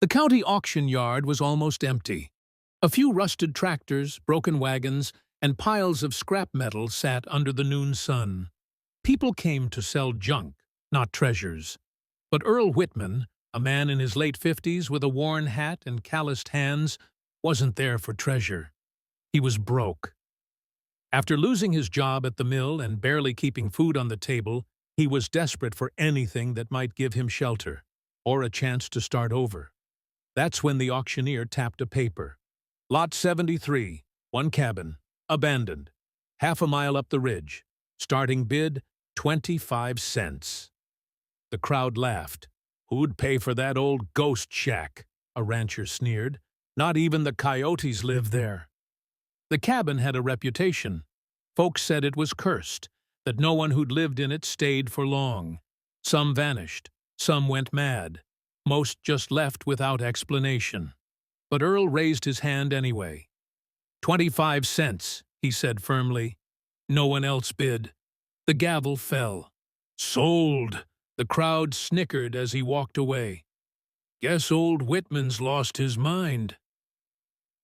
The county auction yard was almost empty. A few rusted tractors, broken wagons, and piles of scrap metal sat under the noon sun. People came to sell junk, not treasures. But Earl Whitman, a man in his late 50s with a worn hat and calloused hands, wasn't there for treasure. He was broke. After losing his job at the mill and barely keeping food on the table, he was desperate for anything that might give him shelter, or a chance to start over. That's when the auctioneer tapped a paper. Lot 73, one cabin, abandoned, half a mile up the ridge. Starting bid, 25 cents. The crowd laughed. Who'd pay for that old ghost shack? A rancher sneered. Not even the coyotes live there. The cabin had a reputation. Folks said it was cursed, that no one who'd lived in it stayed for long. Some vanished, some went mad. Most just left without explanation. But Earl raised his hand anyway. 25 cents, he said firmly. No one else bid. The gavel fell. Sold! The crowd snickered as he walked away. Guess old Whitman's lost his mind.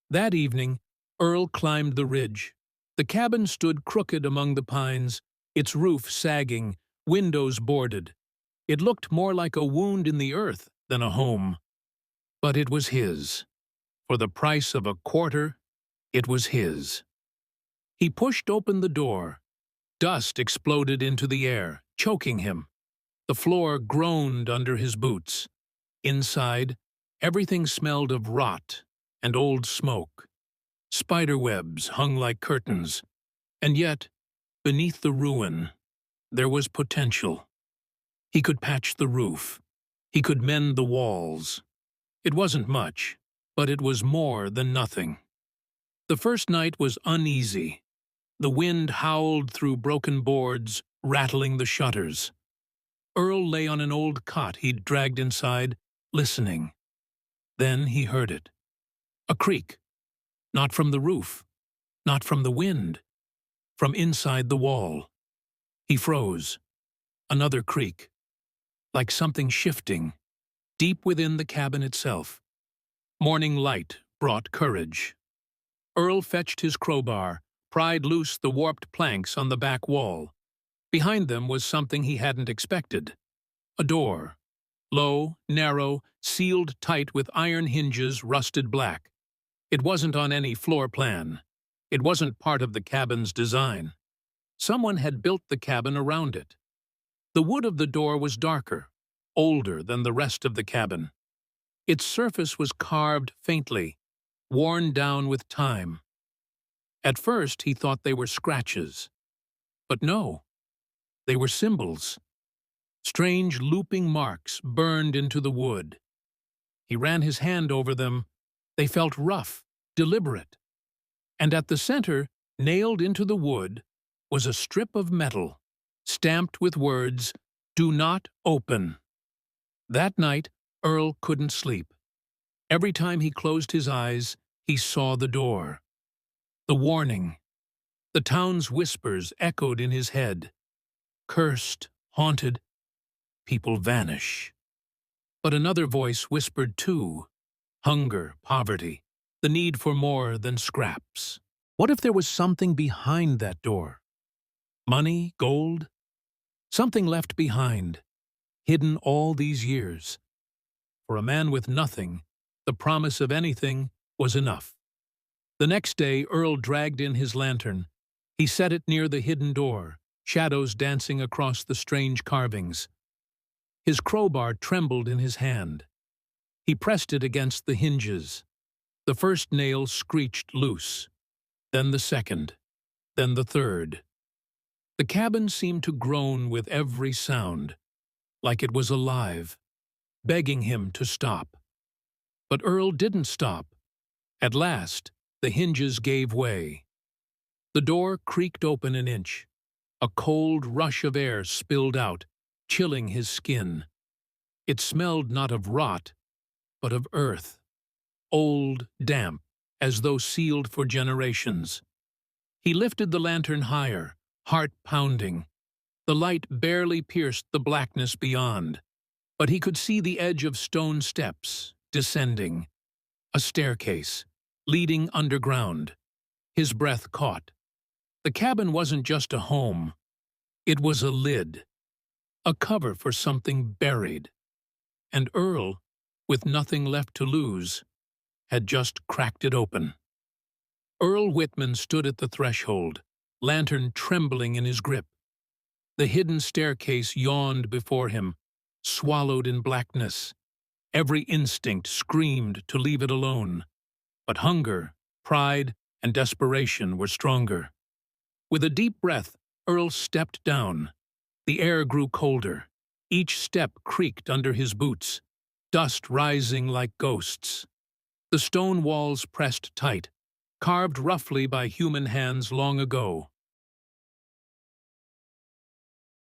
That evening, Earl climbed the ridge. The cabin stood crooked among the pines, its roof sagging, windows boarded. It looked more like a wound in the earth than a home. But it was his. For the price of a quarter, it was his. He pushed open the door. Dust exploded into the air, choking him. The floor groaned under his boots. Inside, everything smelled of rot and old smoke. Spiderwebs hung like curtains. And yet, beneath the ruin, there was potential. He could patch the roof. He could mend the walls. It wasn't much, but it was more than nothing. The first night was uneasy. The wind howled through broken boards, rattling the shutters. Earl lay on an old cot he'd dragged inside, listening. Then he heard it. A creak. Not from the roof. Not from the wind. From inside the wall. He froze. Another creak. Like something shifting, deep within the cabin itself. Morning light brought courage. Earl fetched his crowbar, pried loose the warped planks on the back wall. Behind them was something he hadn't expected. A door. Low, narrow, sealed tight with iron hinges rusted black. It wasn't on any floor plan. It wasn't part of the cabin's design. Someone had built the cabin around it. The wood of the door was darker, older than the rest of the cabin. Its surface was carved faintly, worn down with time. At first he thought they were scratches. But no, they were symbols. Strange looping marks burned into the wood. He ran his hand over them. They felt rough, deliberate. And at the center, nailed into the wood, was a strip of metal, stamped with words, "Do not open." That night, Earl couldn't sleep. Every time he closed his eyes, he saw the door. The warning. The town's whispers echoed in his head. Cursed, haunted, people vanish. But another voice whispered too. Hunger, poverty, the need for more than scraps. What if there was something behind that door? Money, gold? Something left behind, hidden all these years. For a man with nothing, the promise of anything was enough. The next day, Earl dragged in his lantern. He set it near the hidden door, shadows dancing across the strange carvings. His crowbar trembled in his hand. He pressed it against the hinges. The first nail screeched loose, then the second, then the third. The cabin seemed to groan with every sound, like it was alive, begging him to stop. But Earl didn't stop. At last, the hinges gave way. The door creaked open an inch. A cold rush of air spilled out, chilling his skin. It smelled not of rot, but of earth, old, damp, as though sealed for generations. He lifted the lantern higher, heart pounding. The light barely pierced the blackness beyond, but he could see the edge of stone steps, descending. A staircase, leading underground. His breath caught. The cabin wasn't just a home. It was a lid, a cover for something buried. And Earl, with nothing left to lose, had just cracked it open. Earl Whitman stood at the threshold, lantern trembling in his grip. The hidden staircase yawned before him, swallowed in blackness. Every instinct screamed to leave it alone. But hunger, pride, and desperation were stronger. With a deep breath, Earl stepped down. The air grew colder. Each step creaked under his boots, dust rising like ghosts. The stone walls pressed tight, carved roughly by human hands long ago.